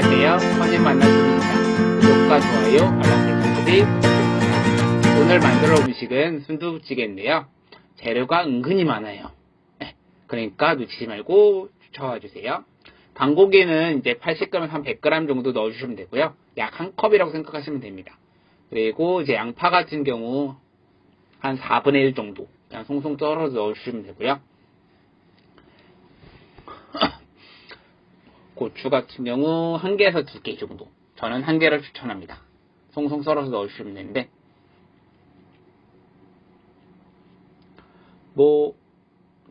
안녕하세요. 선생님 만나주입니다. 구독과 좋아요, 알람 설정까지 부탁드립니다. 오늘 만들어 올 음식은 순두부찌개인데요. 재료가 은근히 많아요. 그러니까 놓치지 말고 쳐와주세요. 단고기는 이제 80g에서 한 100g 정도 넣어주시면 되고요. 약 한 컵이라고 생각하시면 됩니다. 그리고 이제 양파 같은 경우 한 4분의 1 정도 그냥 송송 썰어서 넣어주시면 되고요. 고추 같은 경우 1개에서 2개 정도. 저는 1개를 추천합니다. 송송 썰어서 넣어주시면 되는데,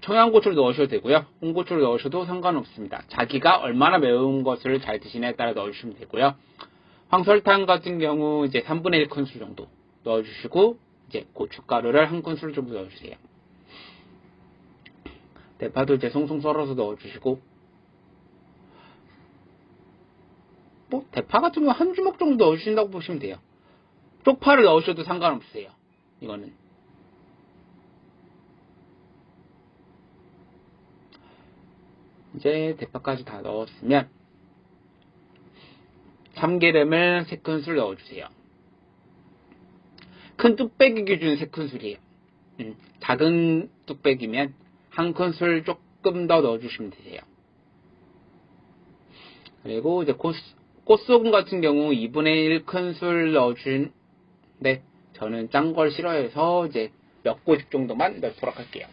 청양고추를 넣으셔도 되고요. 홍고추를 넣으셔도 상관없습니다. 자기가 얼마나 매운 것을 잘 드시냐에 따라 넣어주시면 되고요. 황설탕 같은 경우 이제 3분의 1 큰술 정도 넣어주시고, 이제 고춧가루를 1큰술 정도 넣어주세요. 대파도 이제 송송 썰어서 넣어주시고, 대파 같은 경우 한 주먹 정도 넣어주신다고 보시면 돼요. 쪽파를 넣으셔도 상관없어요. 이거는. 이제 대파까지 다 넣었으면 참기름을 3큰술 넣어주세요. 큰 뚝배기 기준 3큰술이에요. 작은 뚝배기면 1큰술 조금 더 넣어주시면 되세요. 그리고 이제 꽃소금 같은 경우 2분의 1 큰술 넣어주는데 저는 짠 걸 싫어해서 이제 몇 꼬집 정도만 넣도록 할게요.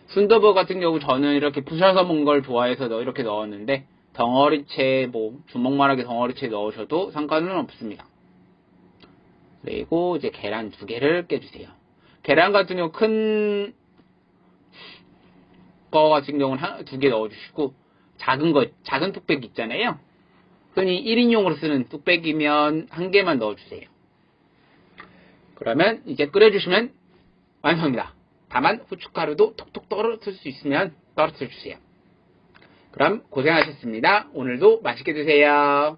순두부 같은 경우 저는 이렇게 부셔서 먹는 걸 좋아해서 이렇게 넣었는데 덩어리채 주먹만하게 덩어리채 넣으셔도 상관은 없습니다. 그리고 이제 계란 2개를 깨주세요. 계란 같은 경우 큰 거 같은 경우는 2개 넣어주시고 작은 뚝배기 있잖아요. 흔히 1인용으로 쓰는 뚝배기면 1개만 넣어주세요. 그러면 이제 끓여주시면 완성입니다. 다만 후춧가루도 톡톡 떨어뜨릴 수 있으면 떨어뜨려주세요. 그럼 고생하셨습니다. 오늘도 맛있게 드세요.